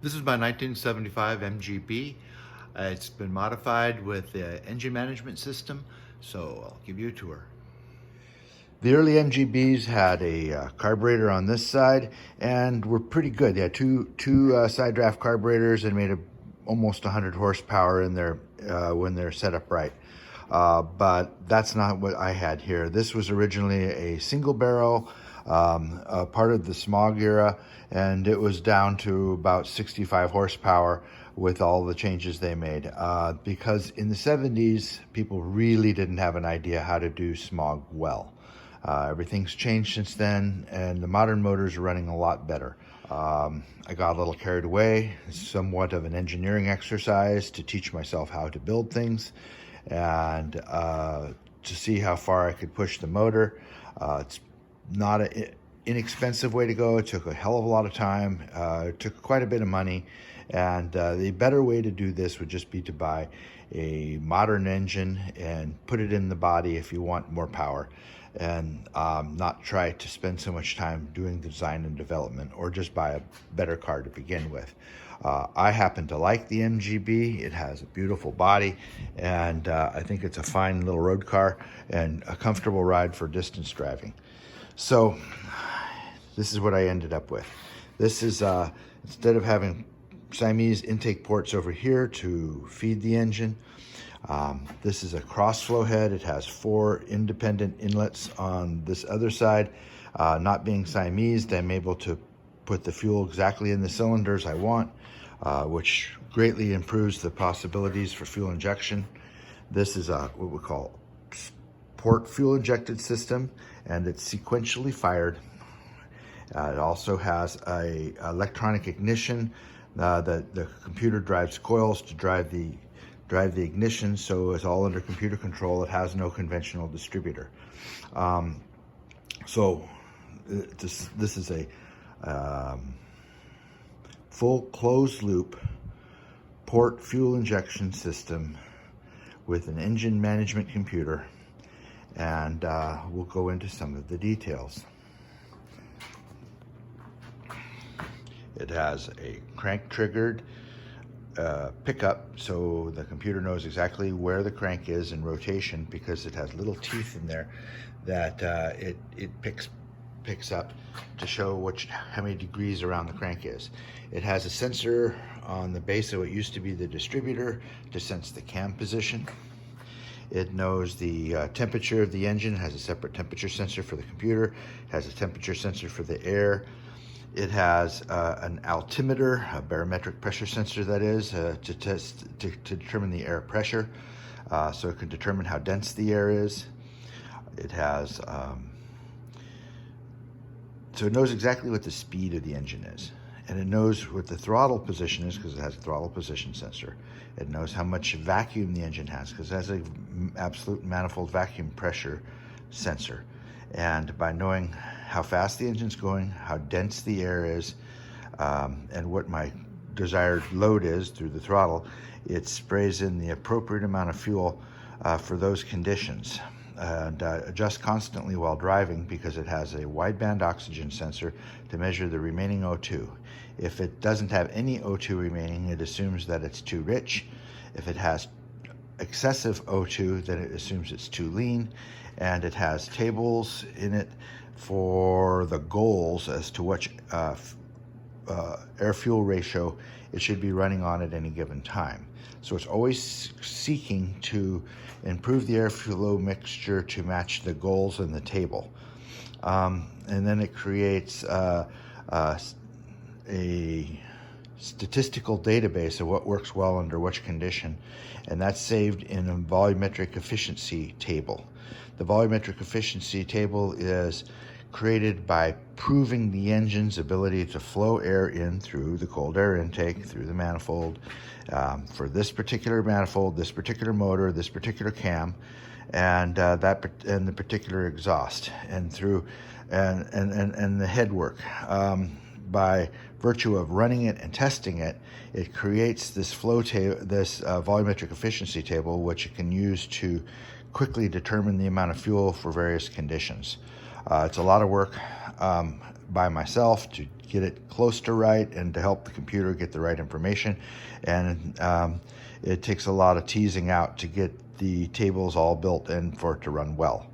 This is my 1975 MGB. It's been modified with the engine management system, so I'll give you a tour. The early MGBs had a carburetor on this side and were pretty good. They had two side draft carburetors and made almost 100 horsepower in their when they're set up right. But that's not what I had here. This was originally a single barrel, part of the smog era, and it was down to about 65 horsepower with all the changes they made. Because in the 70s, people really didn't have an idea how to do smog well. Everything's changed since then, and the modern motors are running a lot better. I got a little carried away, somewhat of an engineering exercise to teach myself how to build things and to see how far I could push the motor. It's not an inexpensive way to go. It took a hell of a lot of time. It took quite a bit of money. And the better way to do this would just be to buy a modern engine and put it in the body if you want more power, and not try to spend so much time doing the design and development, or just buy a better car to begin with. I happen to like the MGB. It has a beautiful body, and I think it's a fine little road car and a comfortable ride for distance driving. So this is what I ended up with. This is, instead of having Siamese intake ports over here to feed the engine, this is a cross flow head. It has 4 independent inlets on this other side. Not being Siamese, I'm able to put the fuel exactly in the cylinders I want, which greatly improves the possibilities for fuel injection. This is what we call port fuel injected system, and it's sequentially fired. It also has a electronic ignition. The computer drives coils to drive the ignition, so it's all under computer control. It has no conventional distributor. So this is a full closed loop port fuel injection system with an engine management computer, and we'll go into some of the details. It has a crank triggered pickup, so the computer knows exactly where the crank is in rotation, because it has little teeth in there that it picks up to show how many degrees around the crank is. It has a sensor on the base of what used to be the distributor to sense the cam position. It knows the temperature of the engine. It has a separate temperature sensor for the computer. It has a temperature sensor for the air. It has an altimeter, a barometric pressure sensor, that is, to determine the air pressure, so it can determine how dense the air is. It has, so it knows exactly what the speed of the engine is, and it knows what the throttle position is because it has a throttle position sensor. It knows how much vacuum the engine has because it has an absolute manifold vacuum pressure sensor. And by knowing how fast the engine's going, how dense the air is, and what my desired load is through the throttle, it sprays in the appropriate amount of fuel for those conditions, and adjusts constantly while driving because it has a wideband oxygen sensor to measure the remaining O2. If it doesn't have any O2 remaining, it assumes that it's too rich. If it has excessive O2, then it assumes it's too lean, and it has tables in it for the goals as to which air-fuel ratio it should be running on at any given time. So it's always seeking to improve the air-flow mixture to match the goals in the table. And then it creates a statistical database of what works well under which condition, and that's saved in a volumetric efficiency table. The volumetric efficiency table is created by proving the engine's ability to flow air in through the cold air intake, through the manifold, for this particular manifold, this particular motor, this particular cam, and the particular exhaust, and through and the head work. By virtue of running it and testing it, it creates this volumetric efficiency table, which it can use to quickly determine the amount of fuel for various conditions. It's a lot of work, by myself to get it close to right and to help the computer get the right information. And it takes a lot of teasing out to get the tables all built in for it to run well.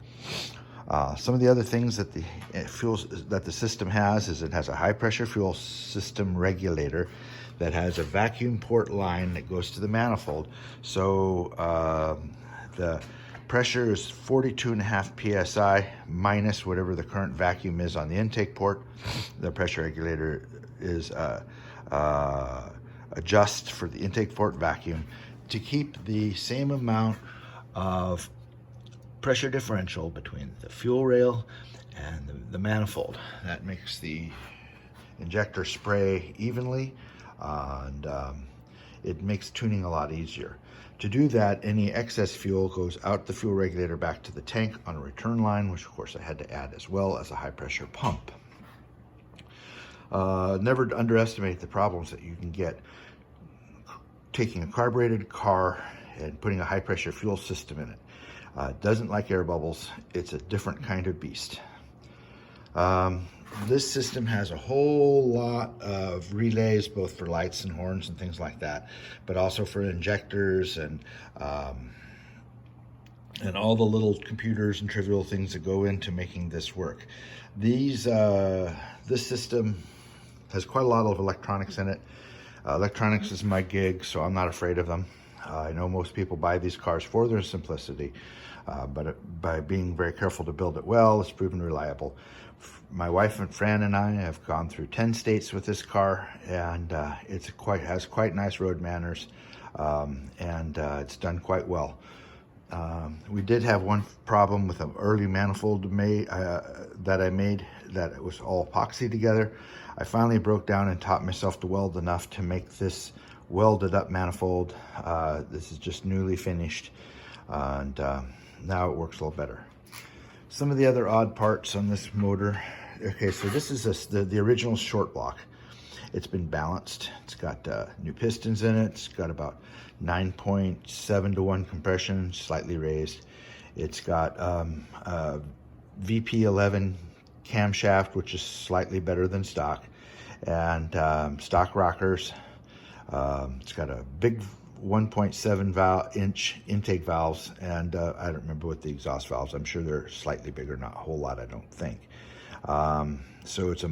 Some of the other things that the system has is it has a high pressure fuel system regulator that has a vacuum port line that goes to the manifold. So the pressure is 42.5 psi minus whatever the current vacuum is on the intake port. The pressure regulator is adjust for the intake port vacuum to keep the same amount of pressure differential between the fuel rail and the manifold. That makes the injector spray evenly, and it makes tuning a lot easier. To do that, any excess fuel goes out the fuel regulator back to the tank on a return line, which of course I had to add as well as a high pressure pump. Never underestimate the problems that you can get taking a carbureted car and putting a high pressure fuel system in it. It doesn't like air bubbles. It's a different kind of beast. This system has a whole lot of relays, both for lights and horns and things like that, but also for injectors and all the little computers and trivial things that go into making this work. This system has quite a lot of electronics in it. Electronics is my gig, so I'm not afraid of them. I know most people buy these cars for their simplicity, but by being very careful to build it well, it's proven reliable. My wife and Fran and I have gone through 10 states with this car, and it has quite nice road manners, and it's done quite well. We did have one problem with an early manifold that I made that it was all epoxy together. I finally broke down and taught myself to weld enough to make this welded up manifold. This is just newly finished, and now it works a little better. Some of the other odd parts on this motor. Okay, so this is the original short block. It's been balanced. It's got new pistons in it. It's got about 9.7 to 1 compression, slightly raised. It's got a VP11 camshaft, which is slightly better than stock, and stock rockers. It's got a big 1.7 inch intake valves, and I don't remember what the exhaust valves. I'm sure they're slightly bigger, not a whole lot, I don't think. So it's a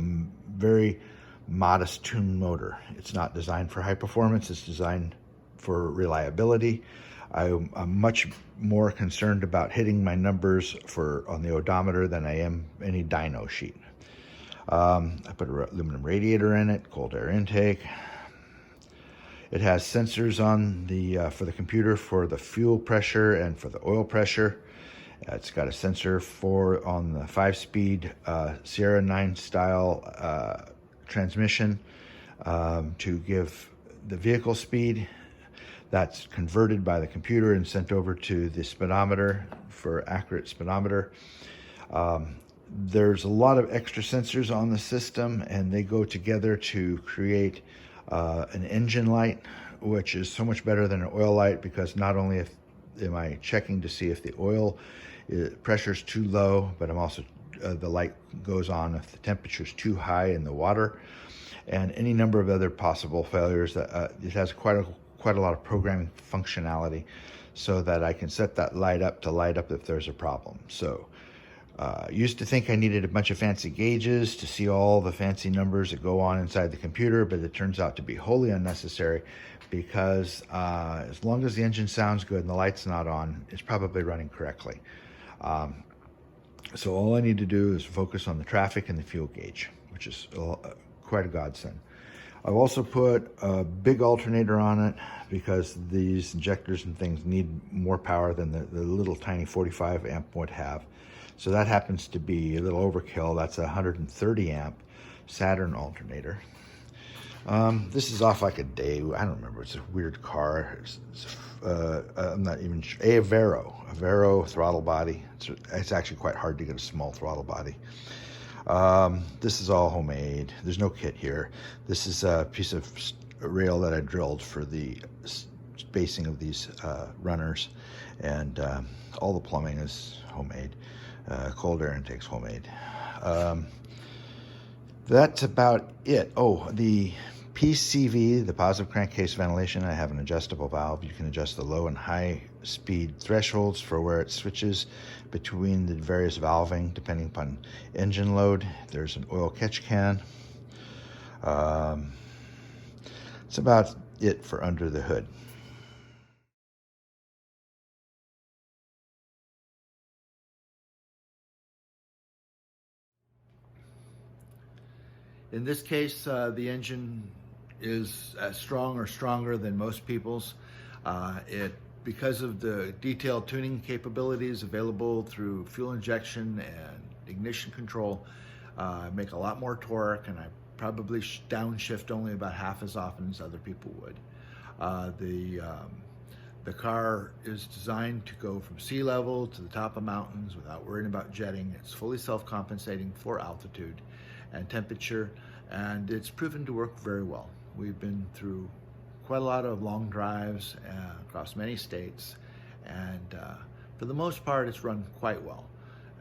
very modest tuned motor. It's not designed for high performance. It's designed for reliability. I'm much more concerned about hitting my numbers on the odometer than I am any dyno sheet. I put an aluminum radiator in it, cold air intake. It has sensors on for the computer for the fuel pressure and for the oil pressure. It's got a sensor on the 5-speed Sierra 9 style transmission to give the vehicle speed. That's converted by the computer and sent over to the speedometer for accurate speedometer. There's a lot of extra sensors on the system, and they go together to create an engine light, which is so much better than an oil light, because not only am I checking to see if the oil pressure is too low, but I'm also the light goes on if the temperature is too high in the water, and any number of other possible failures. That it has quite a lot of programming functionality, so that I can set that light up if there's a problem. So used to think I needed a bunch of fancy gauges to see all the fancy numbers that go on inside the computer, but it turns out to be wholly unnecessary, because as long as the engine sounds good and the light's not on, it's probably running correctly. So all I need to do is focus on the traffic and the fuel gauge, which is quite a godsend. I've also put a big alternator on it, because these injectors and things need more power than the little tiny 45 amp would have. So that happens to be a little overkill. That's a 130 amp Saturn alternator. This is off like a day. I don't remember. It's a weird car. I'm not even sure. A Vero throttle body. It's actually quite hard to get a small throttle body. This is all homemade. There's no kit here. This is a piece of rail that I drilled for the spacing of these runners, and all the plumbing is homemade. Cold air intake's homemade. That's about it. Oh, the PCV, the positive crankcase ventilation, I have an adjustable valve. You can adjust the low and high speed thresholds for where it switches between the various valving depending upon engine load. There's an oil catch can. That's about it for under the hood. In this case, the engine is as strong or stronger than most people's. Because of the detailed tuning capabilities available through fuel injection and ignition control, I make a lot more torque, and I probably downshift only about half as often as other people would. The car is designed to go from sea level to the top of mountains without worrying about jetting. It's fully self-compensating for altitude and temperature, and it's proven to work very well. We've been through quite a lot of long drives across many states, and for the most part it's run quite well,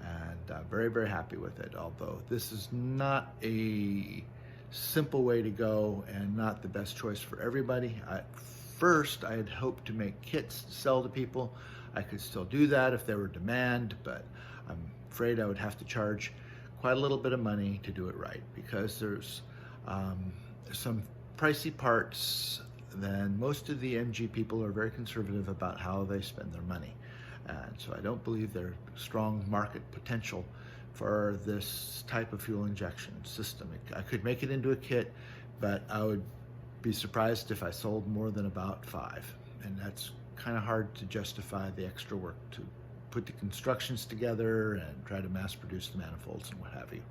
and I'm very, very happy with it, although this is not a simple way to go and not the best choice for everybody. At first I had hoped to make kits to sell to people. I could still do that if there were demand, but I'm afraid I would have to charge quite a little bit of money to do it right, because there's some pricey parts. Then most of the MG people are very conservative about how they spend their money, and so I don't believe there's strong market potential for this type of fuel injection system. I could make it into a kit, but I would be surprised if I sold more than about 5, and that's kind of hard to justify the extra work to put the constructions together and try to mass produce the manifolds and what have you.